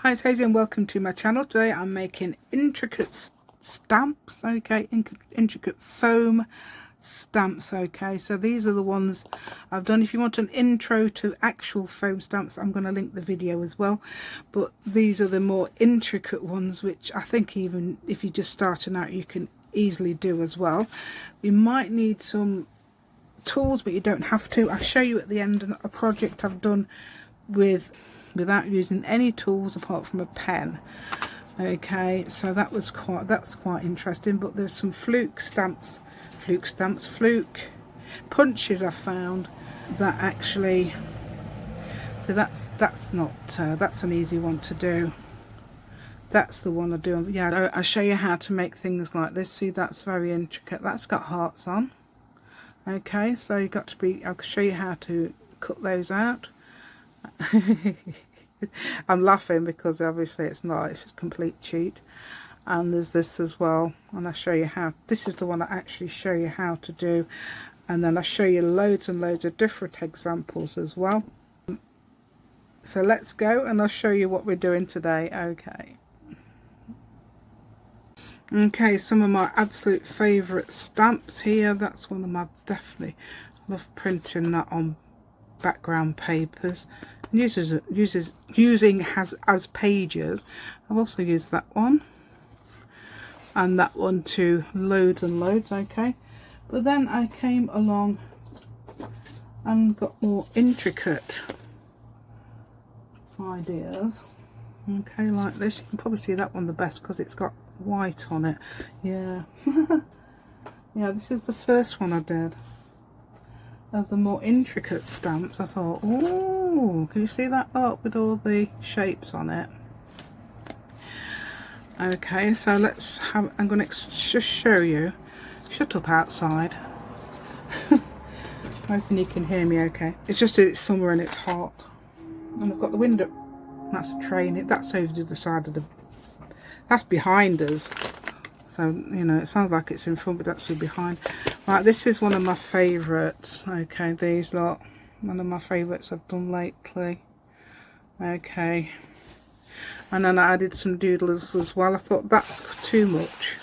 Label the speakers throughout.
Speaker 1: Hi, it's Hazy and welcome to my channel. Today I'm making intricate stamps, okay, intricate foam stamps, okay. So these are the ones I've done. If you want an intro to actual foam stamps, I'm going to link the video as well. But these are the more intricate ones, which I think even if you're just starting out, you can easily do as well. You might need some tools, but you don't have to. I'll show you at the end a project I've done without using any tools apart from a pen. Okay, so that's quite interesting. But there's some fluke punches I found that actually, so that's an easy one to do. That's the one I do. Yeah, I'll show you how to make things like this. See, that's very intricate. That's got hearts on. Okay, so you've got to be, I'll show you how to cut those out. I'm laughing because obviously it's not, it's a complete cheat. And there's this as well, and I'll show you how. This is the one I actually show you how to do, and then I'll show you loads and loads of different examples as well. So let's go and I'll show you what we're doing today. Okay, some of my absolute favourite stamps here. That's one of my, definitely love printing that on background papers. Using as pages. I've also used that one and that one too, loads and loads. Okay, but then I came along and got more intricate ideas. Okay, like this. You can probably see that one the best because it's got white on it. Yeah. Yeah, this is the first one I did of the more intricate stamps. I thought, oh, can you see that up with all the shapes on it? Okay, so let's have, I'm going to just show you. Shut up outside. Hoping you can hear me okay. It's just it's summer and it's hot, and I've got the window. That's a train. That's over to the side of the, that's behind us. So, you know, it sounds like it's in front, but actually behind. Right, this is one of my favourites. Okay, these lot. One of my favourites I've done lately. Okay. And then I added some doodles as well. I thought that's too much.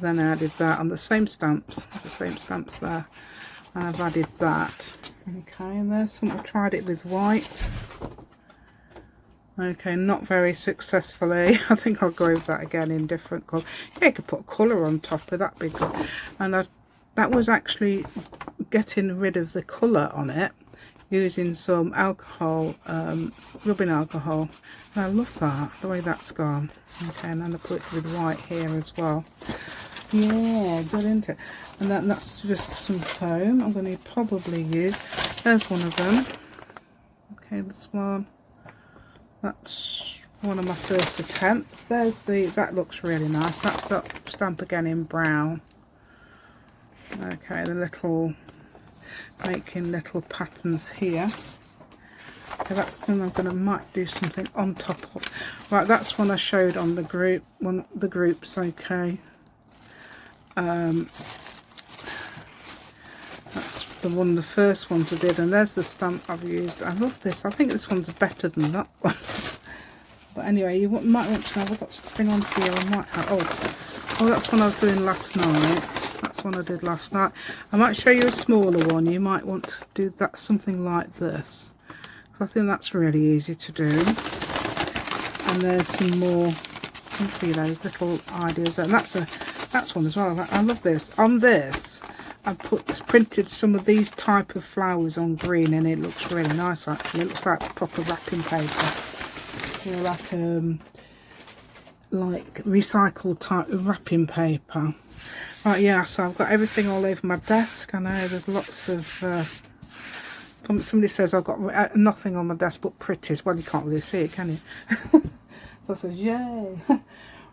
Speaker 1: Then I added that on the same stamps. There's the same stamps there. And I've added that. Okay, and there's some, I've tried it with white. Okay, not very successfully. I think I'll go over that again in different colour. Yeah, you could put a colour on top of that, be good. And that was actually getting rid of the colour on it using some alcohol, rubbing alcohol. And I love that, the way that's gone. Okay, and then I put it with white here as well. Yeah, good, isn't it? And that's just some foam. I'm going to probably use, there's one of them. Okay, this one. That's one of my first attempts. There's the, that looks really nice. That's that stamp again in brown. Okay, the little, making little patterns here. Okay, that's one I'm gonna might do something on top of. Right, that's one I showed on the group, one the groups. Okay, that's the first ones I did, and there's the stamp I've used. I love this. I think this one's better than that one. But anyway, you might want to know. I've got something on here. I might have. Oh, that's one I was doing last night. That's one I did last night. I might show you a smaller one. You might want to do that, something like this. So I think that's really easy to do. And there's some more. You can see those little ideas. And that's one as well. I love this. On this, I printed some of these type of flowers on green, and it looks really nice actually. It looks like proper wrapping paper. You know, like recycled type of wrapping paper. Right, yeah, so I've got everything all over my desk. I know there's lots of somebody says I've got nothing on my desk but pretties. Well, you can't really see it, can you? So I says, yay.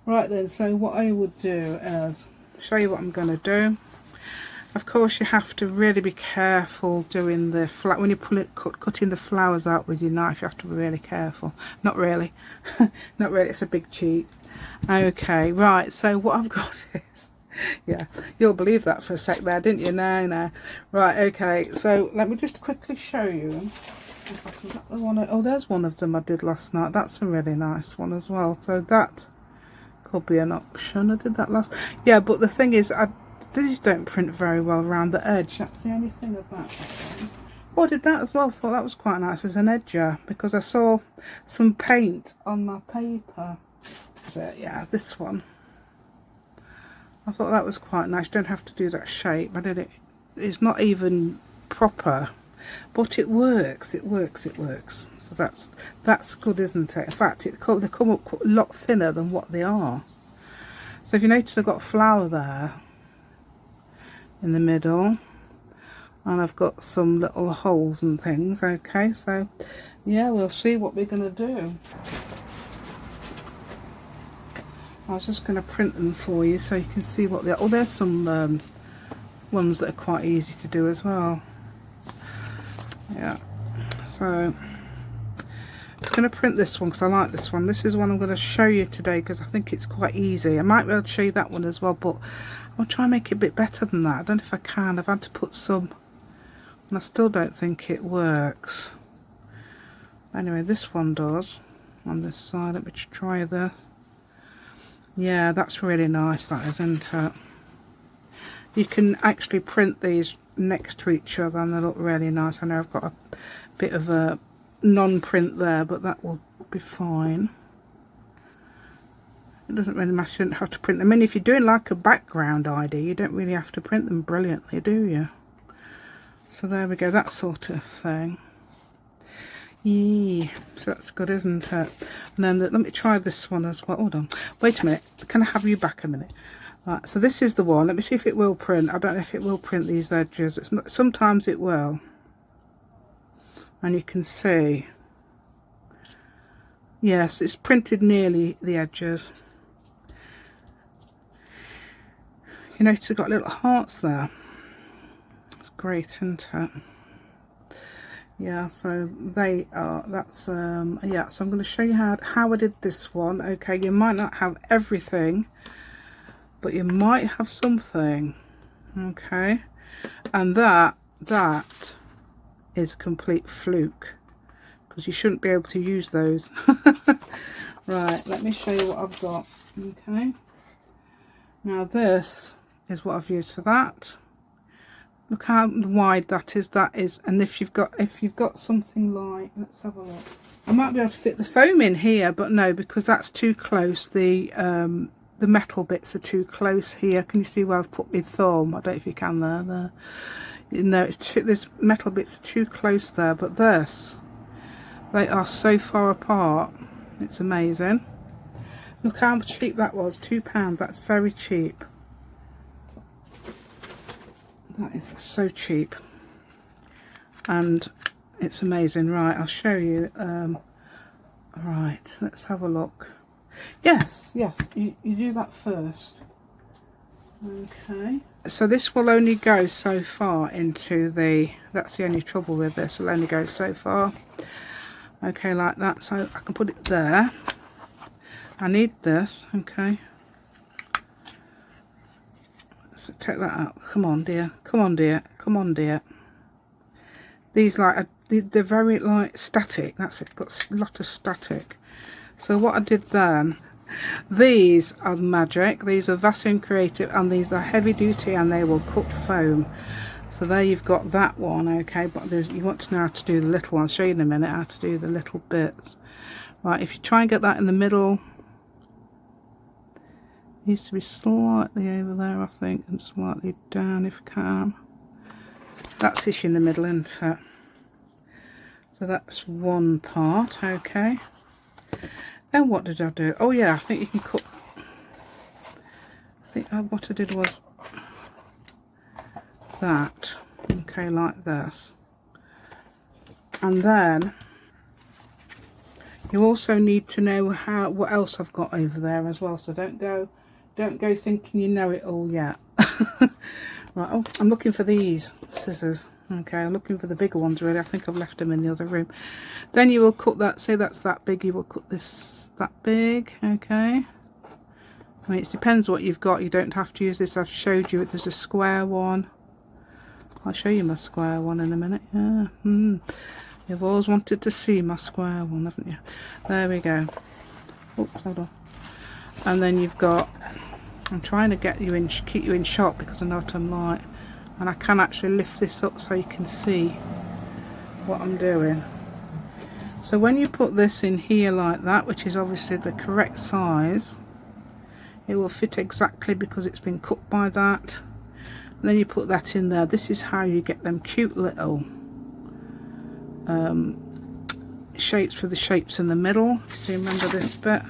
Speaker 1: Right then, so what I would do is show you what I'm going to do. Of course, you have to really be careful doing the when you cutting the flowers out with your knife. You have to be really careful. Not really, not really. It's a big cheat. Okay, right. So what I've got is, yeah, you'll believe that for a sec there, didn't you? No. Right. Okay. So let me just quickly show you. If I can get the one, oh, there's one of them I did last night. That's a really nice one as well. So that could be an option. I did that last. Yeah, but the thing is, these don't print very well around the edge. That's the only thing of that. Oh, I did that as well. Thought that was quite nice as an edger because I saw some paint on my paper. So yeah, this one. I thought that was quite nice. You don't have to do that shape. I did it. It's not even proper, but it works. It works. It works. So that's good, isn't it? In fact, they come up a lot thinner than what they are. So if you notice, I've got a flower there in the middle, and I've got some little holes and things. Okay, so yeah, we'll see what we're going to do. I was just going to print them for you so you can see what they're. Oh, there's some ones that are quite easy to do as well. Yeah, so I'm going to print this one because I like this one. This is one I'm going to show you today because I think it's quite easy. I might be able to show you that one as well, but I'll try and make it a bit better than that. I don't know if I can. I've had to put some, and I still don't think it works. Anyway, this one does on this side. Let me try this. Yeah, that's really nice, that, isn't it? You can actually print these next to each other and they look really nice. I know I've got a bit of a non-print there, but that will be fine. It doesn't really matter, you don't have to print them. I mean, if you're doing like a background ID, you don't really have to print them brilliantly, do you? So there we go, that sort of thing. Yeah, so that's good, isn't it? And then let me try this one as well. Hold on, wait a minute, can I have you back a minute? Right, so this is the one. Let me see if it will print. I don't know if it will print these edges. It's not, sometimes it will. And you can see, yes, it's printed nearly the edges. You notice it's got little hearts there. It's great, isn't it? Yeah, so they are, that's yeah, so I'm going to show you how I did this one. Okay, you might not have everything, but you might have something. Okay, and that is a complete fluke because you shouldn't be able to use those. Right, let me show you what I've got. Okay, now this is what I've used for that. Look how wide that is, and if you've got something like, let's have a look. I might be able to fit the foam in here, but no, because that's too close. The metal bits are too close here. Can you see where I've put my thumb? I don't know if you can there. No, it's too, this metal bits are too close there, but this, they are so far apart. It's amazing. Look how cheap that was, £2. That's very cheap. That is so cheap, and it's amazing. Right, I'll show you. Right, let's have a look. Yes, you do that first. Okay, so this will only go so far into the, that's the only trouble with this, it'll only go so far. Okay, like that, so I can put it there. I need this, okay. So take that out. Come on, dear. Come on, dear. Come on, dear. These like they're very like static. That's it. Got a lot of static. So what I did then, these are magic. These are Vaseline Creative, and these are heavy duty, and they will cut foam. So there you've got that one. Okay, but you want to know how to do the little one. I'll show you in a minute how to do the little bits. Right, if you try and get that in the middle. Needs to be slightly over there, I think, and slightly down if you can. That's ish in the middle, isn't it? So that's one part, okay. Then what did I do? Oh yeah, I think you can cut. I think what I did was that, okay, like this. And then you also need to know what else I've got over there as well. So don't go thinking you know it all yet. Right, oh, I'm looking for these scissors. Okay, I'm looking for the bigger ones really. I think I've left them in the other room. Then you will cut that, say that's that big, you will cut this that big, okay. I mean, it depends what you've got. You don't have to use this. I've showed you it. There's a square one. I'll show you my square one in a minute. Yeah. You've always wanted to see my square one, haven't you? There we go. Oops, hold on. And then you've got, I'm trying to get you in, keep you in shot because I know what I'm like. And I can actually lift this up so you can see what I'm doing. So when you put this in here like that, which is obviously the correct size, it will fit exactly because it's been cut by that. And then you put that in there. This is how you get them cute little shapes with the shapes in the middle. So remember this bit.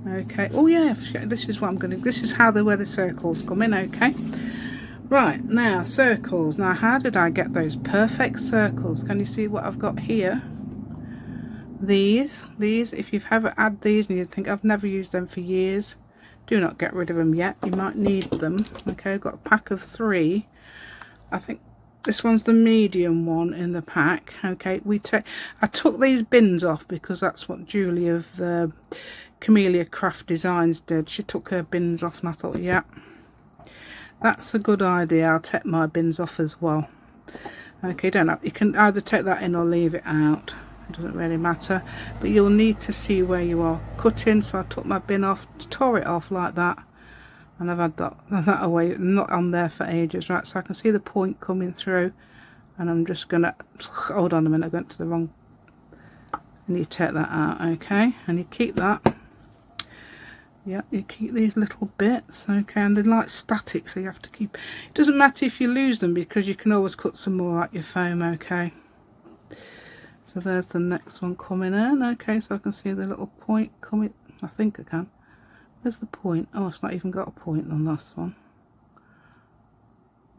Speaker 1: Okay. Oh yeah, this is what I'm going to. This is how where the circles come in. Okay. Right, now circles. Now how did I get those perfect circles? Can you see what I've got here? These, if you've ever had these and you think I've never used them for years, do not get rid of them yet. You might need them. Okay, I've got a pack of 3. I think this one's the medium one in the pack. Okay, I took these bins off because that's what Julie of the Camellia Craft Designs did. She took her bins off and I thought, yeah, that's a good idea. I'll take my bins off as well. Okay, you can either take that in or leave it out. It doesn't really matter. But you'll need to see where you are cutting. So I took my bin off, tore it off like that. And I've had that away, not on there for ages. Right, so I can see the point coming through. And I'm just going to, hold on a minute, I went to the wrong. And you take that out, okay? And you keep that. Yeah, you keep these little bits, okay, and they're like static, so you have to keep, it doesn't matter if you lose them because you can always cut some more out your foam, okay. So there's the next one coming in, okay, so I can see the little point coming, I think I can. Where's the point? Oh, it's not even got a point on this one.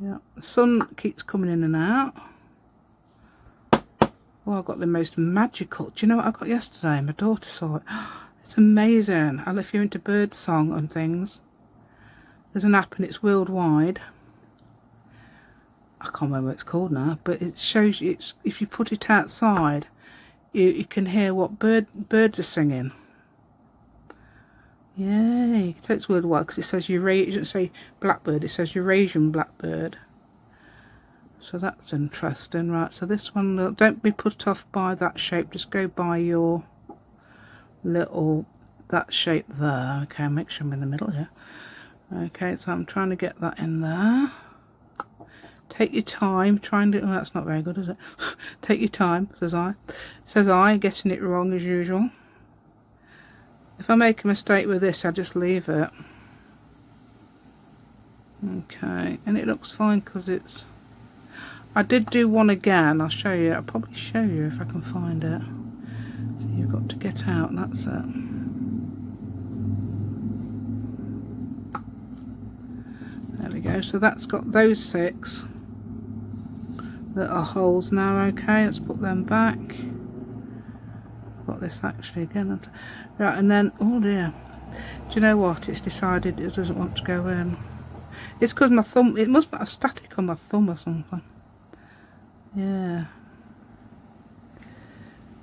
Speaker 1: Yeah, the sun keeps coming in and out. Oh, I've got the most magical, do you know what I got yesterday? My daughter saw it. It's amazing. And if you're into bird song and things, there's an app and it's worldwide. I can't remember what it's called now, but it shows you, if you put it outside, you can hear what birds are singing. Yay! It's worldwide because it says Eurasian. It doesn't say blackbird, it says Eurasian blackbird. So that's interesting, right? So this one, don't be put off by that shape. Just go by your little, that shape there. Okay, make sure I'm in the middle here. Okay, so I'm trying to get that in there. Take your time, try and do, oh, that's not very good, is it? Take your time, says I, getting it wrong as usual. If I make a mistake with this, I just leave it. Okay, and it looks fine because it's, I did do one again. I'll show you. I'll probably show you if I can find it. So you've got to get out, and that's it. There we go. So that's got those 6 that are holes now. Okay, let's put them back. Got this actually again. Right, and then, oh dear. Do you know what? It's decided it doesn't want to go in. It's because my thumb, it must be a static on my thumb or something. Yeah.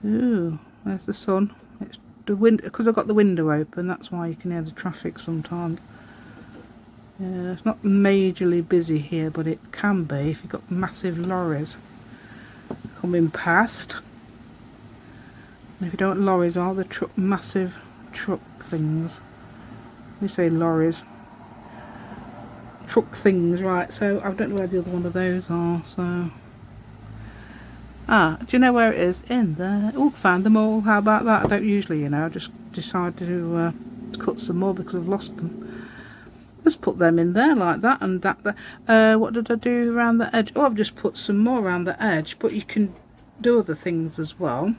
Speaker 1: Ooh, there's the sun. It's the wind, because I've got the window open, that's why you can hear the traffic sometimes. Yeah, it's not majorly busy here, but it can be if you've got massive lorries coming past. And if you don't know what lorries are, the massive truck things. We say lorries. Truck things, right, so I don't know where the other one of those are, so... Ah, do you know where it is? In there. Oh, found them all. How about that? I don't usually, you know, I just decide to cut some more because I've lost them. Just put them in there like that and that there. What did I do around the edge? Oh, I've just put some more around the edge, but you can do other things as well.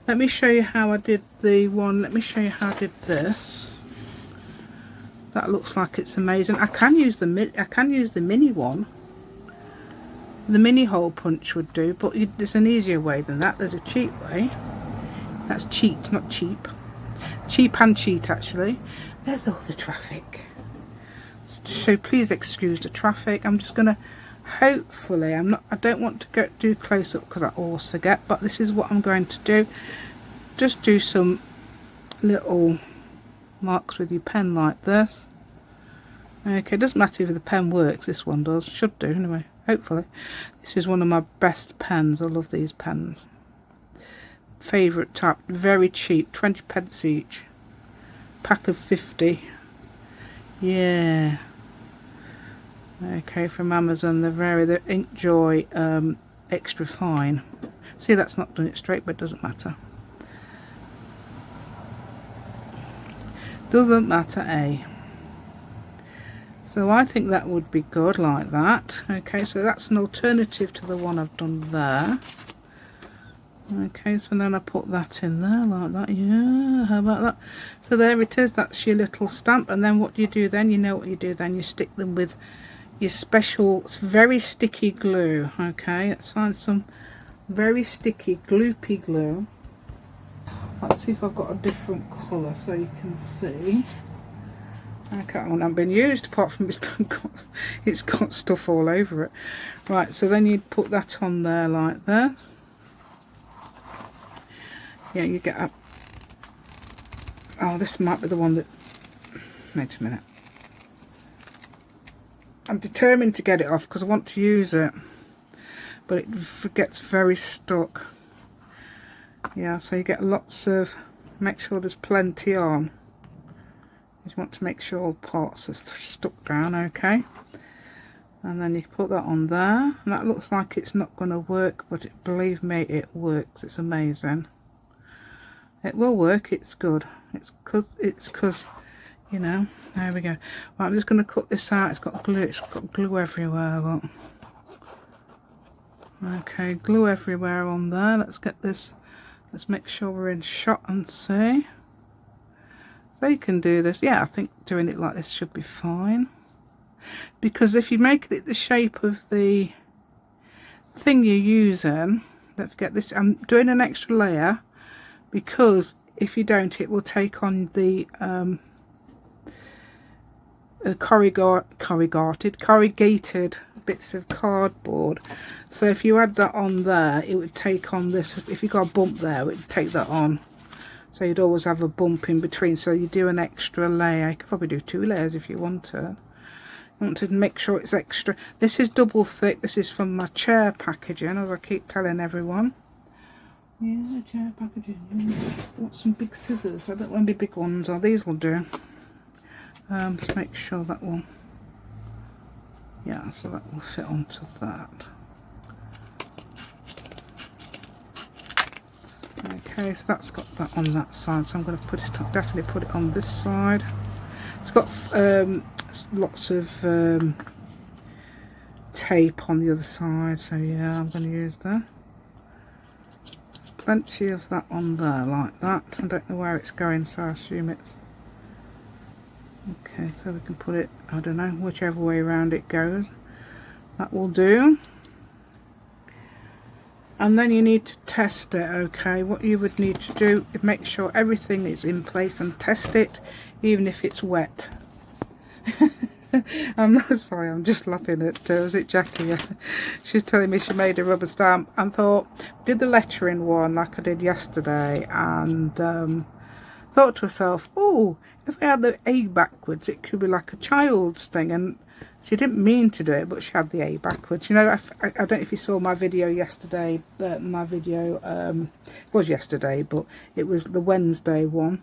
Speaker 1: Let me show you how I did the one. Let me show you how I did this. That looks like it's amazing. I can use the mini one. The mini hole punch would do, but there's an easier way than that. There's a cheap way. That's cheat, not cheap. Cheap and cheat, actually. There's all the traffic. So please excuse the traffic. I'm just gonna, hopefully, I don't want to do close up because I always forget, but this is what I'm going to do. Just do some little marks with your pen like this. Okay, it doesn't matter if the pen works, this one does, should do anyway. hopefully. This is one of my best pens. I love these pens. Favourite type, very cheap, 20 pence each. Pack of 50. Yeah. Okay, from Amazon. The Ink Joy extra fine. See, that's not done it straight, but it doesn't matter. Doesn't matter, eh? So I think that would be good like that. Okay, so that's an alternative to the one I've done there. Okay, so then I put that in there like that. Yeah, how about that? So there it is. That's your little stamp. And then what do you do then? You know what you do then. You stick them with your special, very sticky glue. Okay, let's find some very sticky, gloopy glue. Let's see if I've got a different colour so you can see. Okay, well, not been used apart from it's got stuff all over it. Right, so then you'd put that on there like this. Yeah, you get up. Oh, this might be the one that. Wait a minute. I'm determined to get it off because I want to use it, but it gets very stuck. Yeah, so you get lots of. Make sure there's plenty on. You want to make sure all parts are stuck down, okay? And then you put that on there, and that looks like it's not going to work, but believe me, it works. It's amazing. It will work. It's good. It's cause you know. There we go. Right, I'm just going to cut this out. It's got glue. It's got glue everywhere. Look. Okay, glue everywhere on there. Let's get this. Let's make sure we're in shot and see. So you can do this. Yeah, I think doing it like this should be fine. Because if you make it the shape of the thing you're using, don't forget this, I'm doing an extra layer because if you don't, it will take on the corrugated bits of cardboard. So if you add that on there, it would take on this. If you got a bump there, it would take that on. So you'd always have a bump in between, so you do an extra layer. You could probably do 2 layers if you want to. You want to make sure it's extra. This is double thick. This is from my chair packaging, as I keep telling everyone. Yeah, chair packaging. I want some big scissors. I don't want the big ones, or these will do. Let's make sure that will. Yeah, so that will fit onto that. Okay, so that's got that on that side, so I'm going to put it, definitely put it on this side. It's got lots of tape on the other side, so yeah, I'm going to use that. Plenty of that on there, like that. I don't know where it's going, so I assume it's... Okay, so we can put it, I don't know, whichever way around it goes. That will do. And then you need to test it, okay? What you would need to do is make sure everything is in place and test it, even if it's wet. I'm not sorry, I'm just laughing at, was it Jackie? She's telling me she made a rubber stamp and thought, did the lettering one like I did yesterday, and thought to herself, oh, if I had the A backwards, it could be like a child's thing, and she didn't mean to do it, but she had the A backwards. You know, I don't know if you saw my video yesterday. My video was yesterday, but it was the Wednesday one.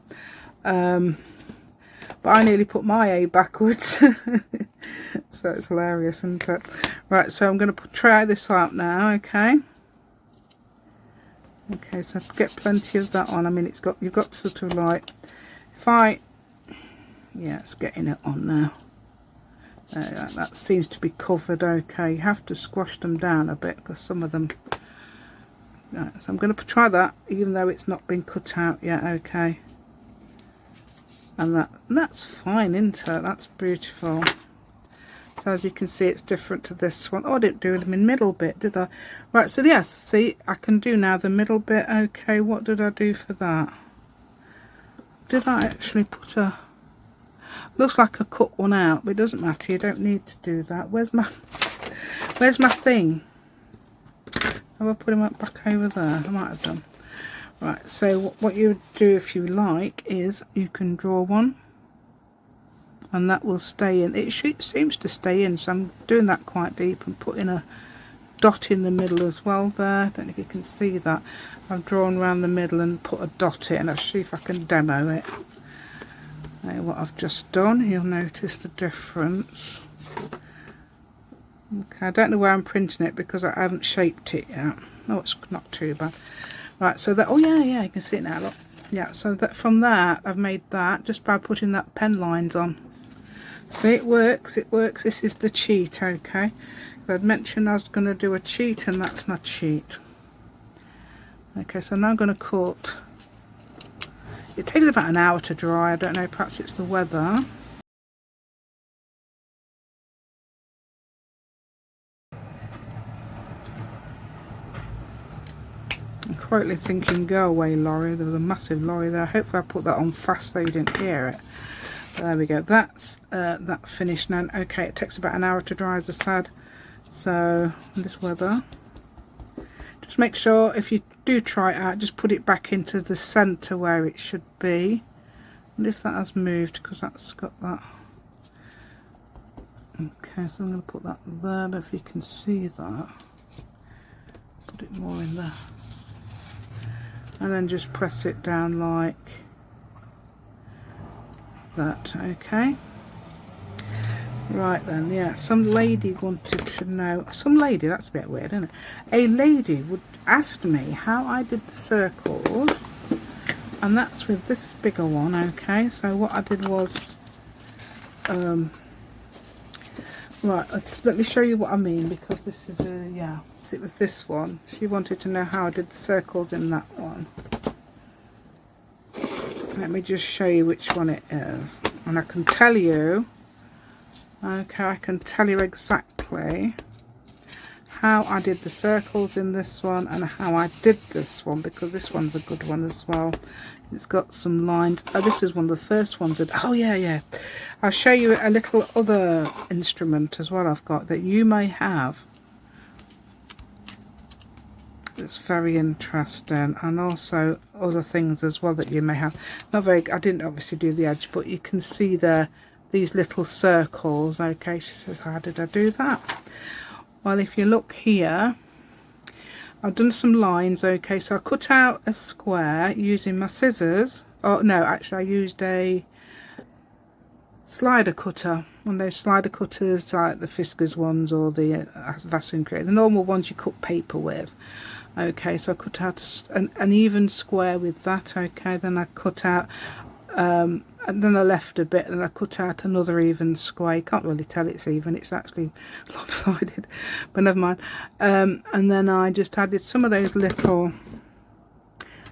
Speaker 1: But I nearly put my A backwards. So it's hilarious, isn't it? Right, so I'm going to try this out now, okay? Okay, so get plenty of that on. I mean, you've got to sort of like, yeah, it's getting it on now. That seems to be covered okay. You have to squash them down a bit because some of them... Right, so I'm going to try that even though it's not been cut out yet, okay. And that's fine, isn't it? That's beautiful. So as you can see, it's different to this one. Oh, I didn't do them in middle bit, did I? Right, so yes, see, I can do now the middle bit. Okay, what did I do for that? Did I actually put a... Looks like I cut one out, but it doesn't matter. You don't need to do that. Where's my thing? Have I put him back over there? I might have done. Right, so what you would do if you like is you can draw one and that will stay in. It seems to stay in, so I'm doing that quite deep and putting a dot in the middle as well there. Don't know if you can see that. I've drawn around the middle and put a dot in. I'll see if I can demo it. Now, what I've just done, you'll notice the difference. Okay, I don't know where I'm printing it because I haven't shaped it yet. Oh, it's not too bad. Right, so that, oh yeah, you can see it now, look. Yeah, so that from that, I've made that just by putting that pen lines on. See, it works, it works. This is the cheat, okay? I'd mentioned I was going to do a cheat, and that's my cheat. Okay, so now I'm going to cut. It takes about an hour to dry. I don't know, perhaps it's the weather. I'm quietly thinking, go away lorry. There was a massive lorry there. Hopefully I put that on fast so you didn't hear it. There we go. That's that finished now. Okay, it takes about an hour to dry, as I said. So in this weather, just make sure if you do try it out, just put it back into the centre where it should be. And if that has moved, because that's got that. Okay, so I'm going to put that there, if you can see that. Put it more in there. And then just press it down like that, okay? Right then, yeah, some lady wanted to know, some lady, that's a bit weird, isn't it? A lady would ask me how I did the circles, and that's with this bigger one, okay? So what I did was, right, let me show you what I mean, because this is a, yeah, it was this one. She wanted to know how I did the circles in that one. Let me just show you which one it is, and I can tell you, okay, I can tell you exactly how I did the circles in this one and how I did this one, because this one's a good one as well. It's got some lines. Oh, this is one of the first ones that, oh yeah, I'll show you a little other instrument as well I've got that you may have. It's very interesting, and also other things as well that you may have. Not very, I didn't obviously do the edge, but you can see there these little circles. Okay, she says, how did I do that? Well, if you look here, I've done some lines. Okay, so I cut out a square using my scissors. Oh no, actually I used a slider cutter, one of those slider cutters like the Fiskars ones or the Vasson Create, the normal ones you cut paper with. Okay, so I cut out an even square with that. Okay, then I cut out and then I left a bit, and I cut out another even square. You can't really tell it's even, it's actually lopsided, but never mind. And then I just added some of those little,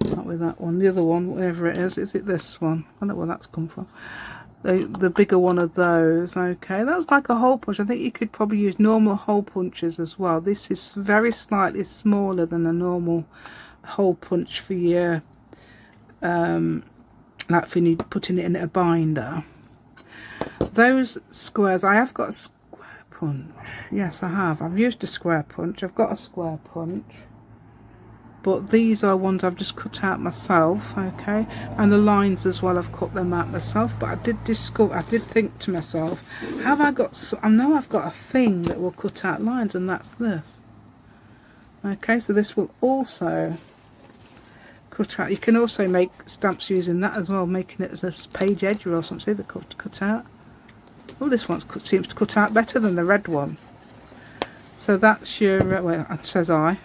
Speaker 1: not with that one, the other one, whatever it is it this one? I don't know where that's come from. The bigger one of those. Okay, that's like a hole punch. I think you could probably use normal hole punches as well. This is very slightly smaller than a normal hole punch for your like for you putting it in a binder. Those squares, I have got a square punch. Yes, I have. I've used a square punch. I've got a square punch. But these are ones I've just cut out myself, okay? And the lines as well, I've cut them out myself. But I did discover, I did think to myself, have I got, I know I've got a thing that will cut out lines, and that's this. Okay, so this will also cut out. You can also make stamps using that as well, making it as a page edger or something that cut out. Oh, this one seems to cut out better than the red one. So that's your, well, it says I,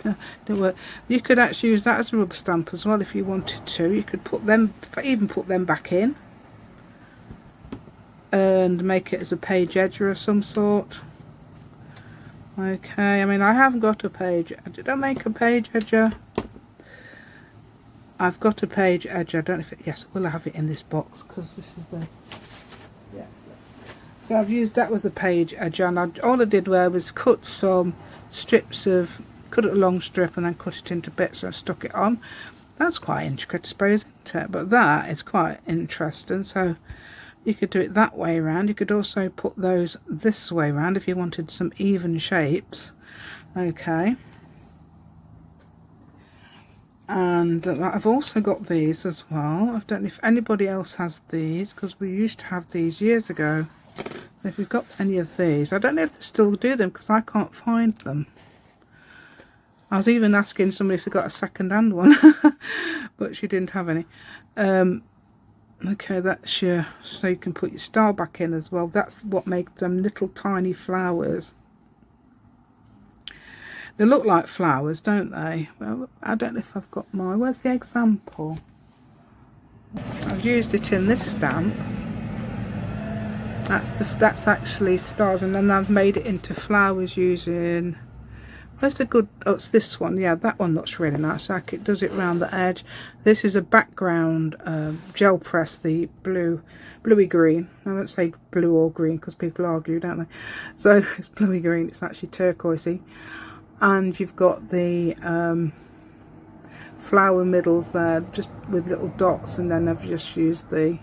Speaker 1: don't work. You could actually use that as a rubber stamp as well if you wanted to. You could put them, even put them back in and make it as a page edger of some sort. Okay, I mean, I haven't got a page. Did I make a page edger? I've got a page edger. I don't know if it, yes, I will have it in this box because this is the, yes. So I've used that as a page edger, and all I did was cut some strips of, cut it a long strip and then cut it into bits, so I stuck it on. That's quite intricate, I suppose, isn't it? But that is quite interesting. So you could do it that way around. You could also put those this way around if you wanted some even shapes. Okay. And I've also got these as well. I don't know if anybody else has these, because we used to have these years ago. If you've got any of these, I don't know if they still do them because I can't find them. I was even asking somebody if they got a second-hand one, but she didn't have any. Okay, that's your, so you can put your star back in as well. That's what makes them little tiny flowers. They look like flowers, don't they? Well, I don't know if I've got mine. Where's the example? I've used it in this stamp. That's actually stars, and then I've made it into flowers using. Where's the good? Oh, it's this one. Yeah, that one looks really nice. Like it does it round the edge. This is a background gel press, the bluey green. I won't say blue or green because people argue, don't they? So it's bluey green. It's actually turquoisey, and you've got the flower middles there, just with little dots, and then I've just used the.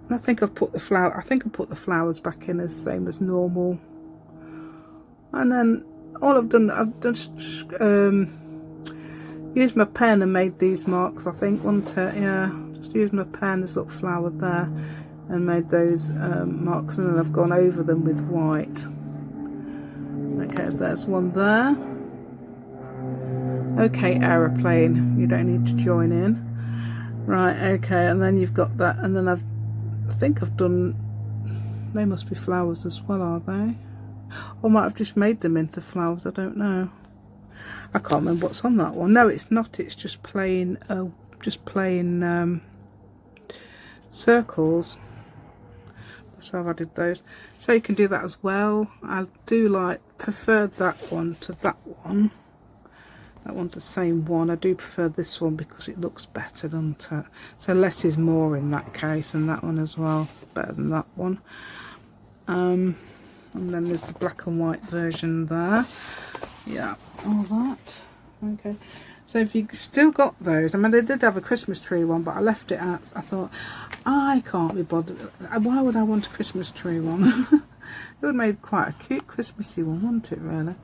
Speaker 1: I think I've put the flower. I think I put the flowers back in as same as normal, and then. All I've just used my pen and made these marks, I think, wasn't it? Yeah, just used my pen, this little flower there, and made those marks, and then I've gone over them with white. Okay, so there's one there. Okay, aeroplane, you don't need to join in. Right, okay, and then you've got that, and then I think I've done, they must be flowers as well, are they? Or might have just made them into flowers, I don't know. I can't remember what's on that one. No, it's not, it's just plain circles. So I've added those. So you can do that as well. I do prefer that one to that one. That one's the same one. I do prefer this one because it looks better, doesn't it? So less is more in that case, and that one as well. Better than that one. And then there's the black and white version there. Yeah, all that. Okay. So if you've still got those, I mean, I did have a Christmas tree one, but I left it out. I thought, I can't be bothered. Why would I want a Christmas tree one? It would have made quite a cute Christmassy one, wouldn't it, really?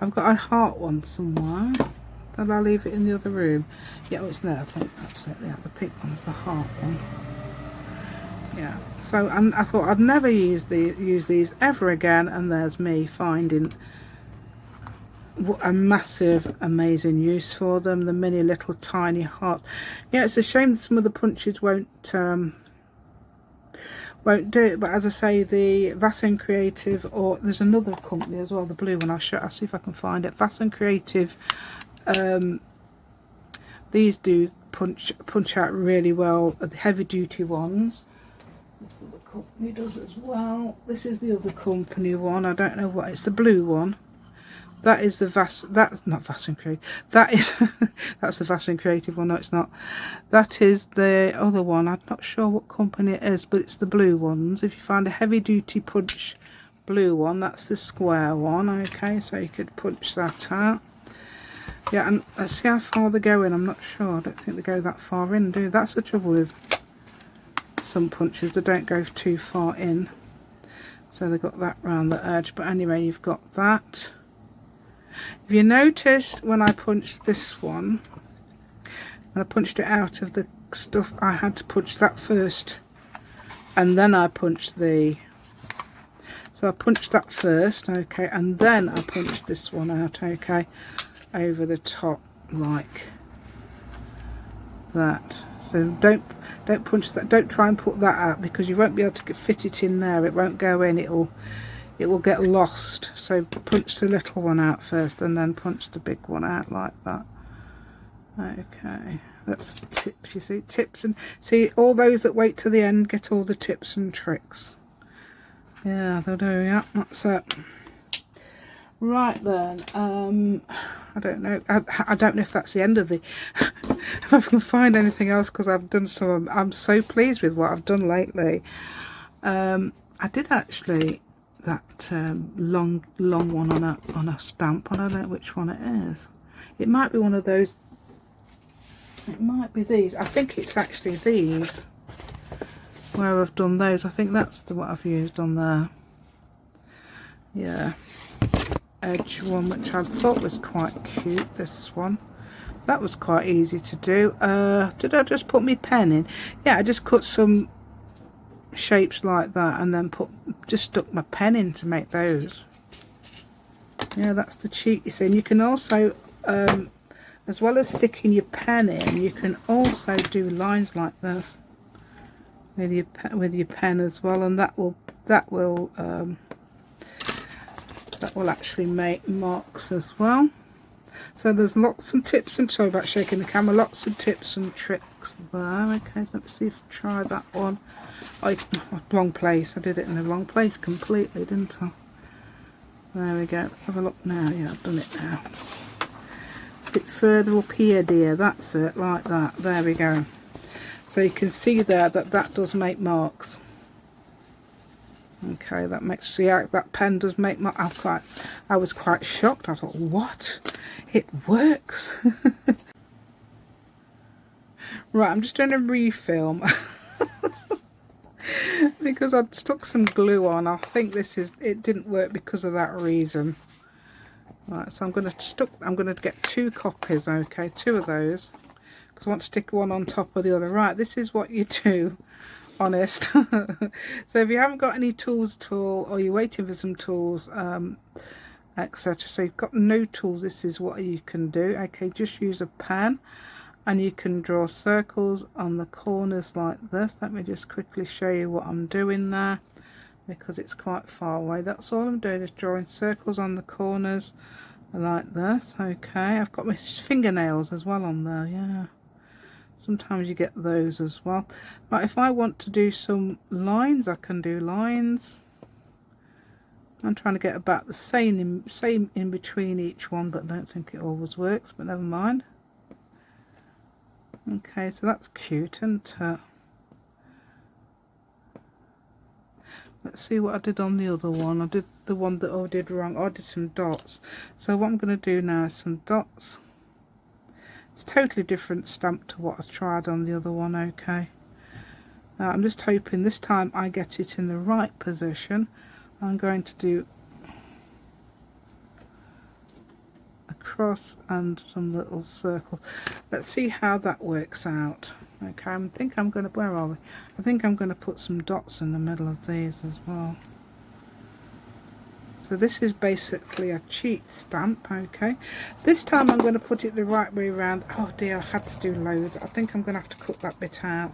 Speaker 1: I've got a heart one somewhere. Then I'll leave it in the other room. Yeah, oh, it's there, I think that's it. Yeah, the pink one's the heart one. Yeah, so I thought I'd never use these ever again, and there's me finding a massive, amazing use for them. The mini little tiny hearts. Yeah, it's a shame that some of the punches won't do it, but as I say, the Vasson Creative, or there's another company as well, the blue one. I'll see if I can find it. Vasson Creative. These do punch out really well. The heavy duty ones. This other company does as well. This is the other company one. I don't know what it's. The blue one. That is the that's not Vasson Creative. That is that's the Vasson Creative one. No, it's not. That is the other one. I'm not sure what company it is, but it's the blue ones. If you find a heavy duty punch blue one, that's the square one. Okay, so you could punch that out. Yeah, and let's see how far they go in. I'm not sure. I don't think they go that far in, do they? That's the trouble with some punches, they don't go too far in, so they got that round the edge. But anyway, you've got that. If you noticed when I punched this one, when I punched it out of the stuff, I had to punch that first, and then I punched the, so I punched that first, okay, and then I punched this one out, okay, over the top like that. So don't punch that, don't try and put that out, because you won't be able to fit it in there. It won't go in, it will get lost. So punch the little one out first, and then punch the big one out like that. Okay, that's tips, you see, tips, and see, all those that wait to the end get all the tips and tricks. Yeah, they'll do. Yeah, that's it. Right then, I don't know. I don't know if that's the end of the. If I can find anything else, because I've done some. I'm so pleased with what I've done lately. I did actually that long one on a stamp. I don't know which one it is. It might be one of those. It might be these. I think it's actually these where I've done those. I think that's what I've used on there. Yeah. Edge one, which I thought was quite cute, this one. That was quite easy to do. Did I just put my pen in? Yeah, I just cut some shapes like that, and then just stuck my pen in to make those. Yeah, that's the cheat, you see. And you can also, as well as sticking your pen in, you can also do lines like this with your pen as well, and that will actually make marks as well. So there's lots of tips, and sorry about shaking the camera, lots of tips and tricks there. Okay, so let's see if I try that one. Wrong place. I did it in the wrong place completely, didn't I? There we go. Let's have a look now. Yeah, I've done it now. A bit further up here, dear. That's it, like that. There we go. So you can see there that does make marks. Okay, that makes, see how that pen does make marks. I was quite shocked. I thought, what? It works. Right, I'm just doing a refilm because I'd stuck some glue on. I think it didn't work because of that reason. Right, so I'm going to get 2 copies, okay, 2 of those, because I want to stick one on top of the other. Right, this is what you do, honest. So if you haven't got any tools at all, or you're waiting for some tools, etc. So you've got no tools, this is what you can do. Okay, just use a pen, and you can draw circles on the corners like this. Let me just quickly show you what I'm doing there, because it's quite far away. That's all I'm doing, is drawing circles on the corners like this. Okay, I've got my fingernails as well on there, yeah. Sometimes you get those as well. But if I want to do some lines, I can do lines. I'm trying to get about the same in between each one, but I don't think it always works, but never mind. Okay, so that's cute, isn't it? Let's see what I did on the other one. I did the one that I did wrong. I did some dots. So what I'm going to do now is some dots. It's a totally different stamp to what I tried on the other one, okay. Now I'm just hoping this time I get it in the right position. I'm going to do a cross and some little circle. Let's see how that works out. Okay, I think I'm going to, where are we? I think I'm going to put some dots in the middle of these as well. So this is basically a cheat stamp, okay. This time I'm going to put it the right way around. Oh dear, I had to do loads. I think I'm going to have to cut that bit out.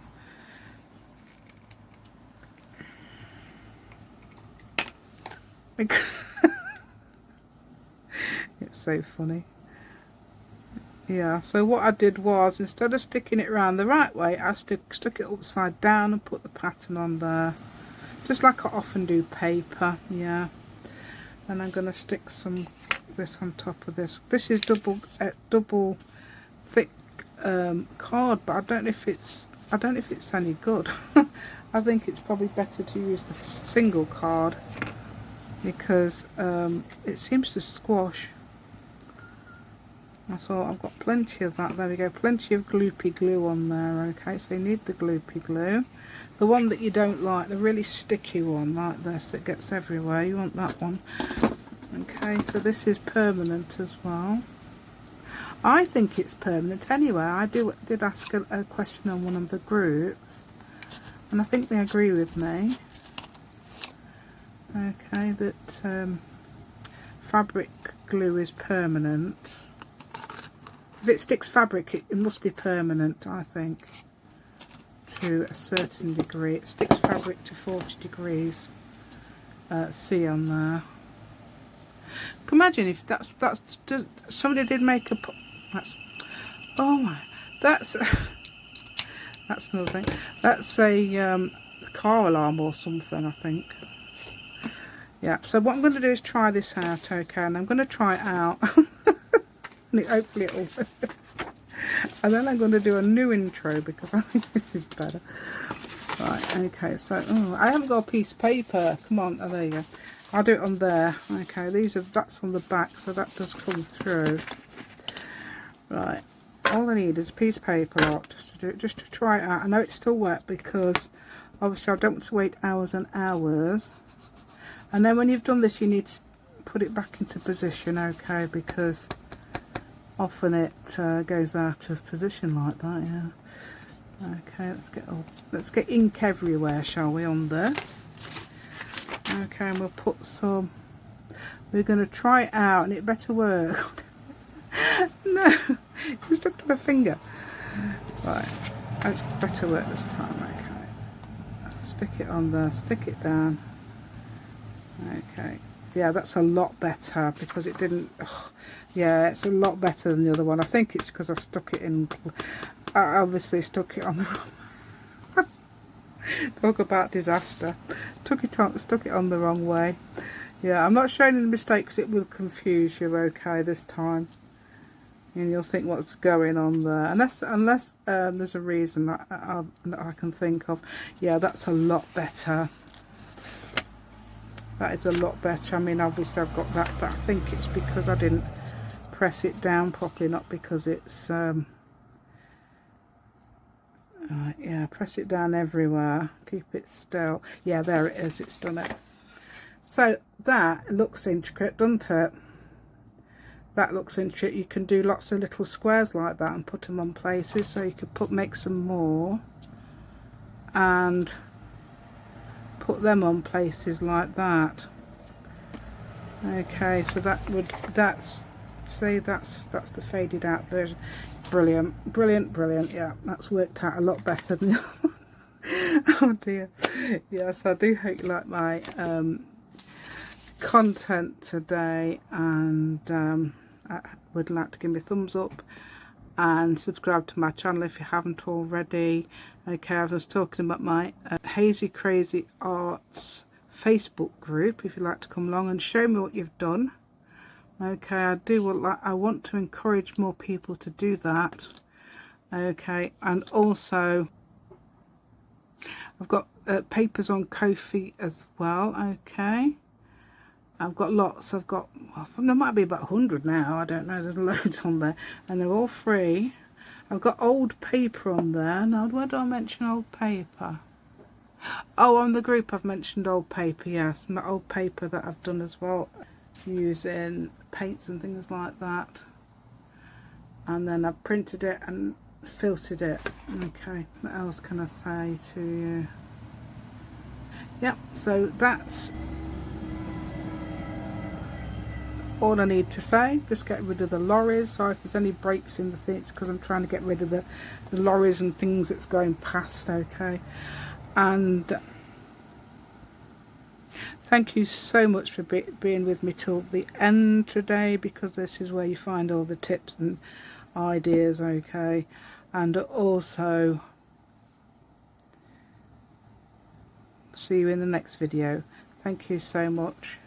Speaker 1: Because it's so funny. Yeah, so what I did was, instead of sticking it around the right way, I stuck it upside down and put the pattern on there, just like I often do paper. Yeah, and I'm going to stick some this on top of this. This is double thick card, but I don't know if it's any good. I think it's probably better to use the single card, because it seems to squash. I thought I've got plenty of that. There we go, plenty of gloopy glue on there. Okay, so you need the gloopy glue, the one that you don't like, the really sticky one like this that gets everywhere. You want that one. Okay, so this is permanent as well. I think it's permanent anyway. I did ask a question on one of the groups, and I think they agree with me. Okay, that fabric glue is permanent. If it sticks fabric, it must be permanent, I think, to a certain degree. It sticks fabric to 40 degrees C on there. Can you imagine if that's somebody did make a, oh my, that's another thing. That's a car alarm or something, I think. Yeah, so what I'm going to do is try this out, okay, and I'm going to try it out. Hopefully it'll work. And then I'm going to do a new intro, because I think this is better. Right, okay, so I haven't got a piece of paper. Come on, oh, there you go. I'll do it on there. Okay, that's on the back, so that does come through. Right, all I need is a piece of paper just to try it out. I know it's still wet, because obviously I don't want to wait hours and hours. And then when you've done this, you need to put it back into position, okay, because often it goes out of position like that, Okay, let's get ink everywhere, shall we, on this? Okay, and we'll put some. We're going to try it out, and it better work. No, it stuck to my finger. Right, it's better work this time. Okay, stick it on there, stick it down. Okay, yeah, that's a lot better because it didn't. Yeah, it's a lot better than the other one. I think it's because I've stuck it in. I obviously stuck it on the wrong. Talk about disaster. Stuck it on the wrong way. Yeah, I'm not showing any mistakes. It will confuse you. Okay, this time, and you'll think what's going on there. Unless there's a reason that I can think of. Yeah, that's a lot better. That is a lot better. I mean, obviously I've got that, but I think it's because I didn't press it down properly, not because it's yeah, press it down everywhere, keep it still. Yeah, there it is, it's done it. So that looks intricate, doesn't it? That looks intricate. You can do lots of little squares like that and put them on places, so you could make some more and put them on places like that. Okay, so that's the faded out version. Brilliant, brilliant, brilliant. Yeah, that's worked out a lot better than the other one. Oh dear. Yes, I do hope you like my content today, and I would like to give me a thumbs up and subscribe to my channel if you haven't already. Okay, I was talking about my Hazy Crazy Arts Facebook group, if you'd like to come along and show me what you've done. Okay, I want to encourage more people to do that. Okay, and also I've got papers on Ko-fi as well. Okay, I've got lots. Well, there might be about 100 now, I don't know, there's loads on there, and they're all free. I've got old paper on there. Now, where do I mention old paper? Oh, on the group I've mentioned old paper, yes, my old paper that I've done as well, using paints and things like that. And then I've printed it and filtered it. Okay, what else can I say to you? Yep, so that's all I need to say. Just get rid of the lorries. Sorry if there's any breaks in the thing, it's because I'm trying to get rid of the lorries and things that's going past. Okay, and thank you so much for being with me till the end today, because this is where you find all the tips and ideas. Okay, and also see you in the next video. Thank you so much.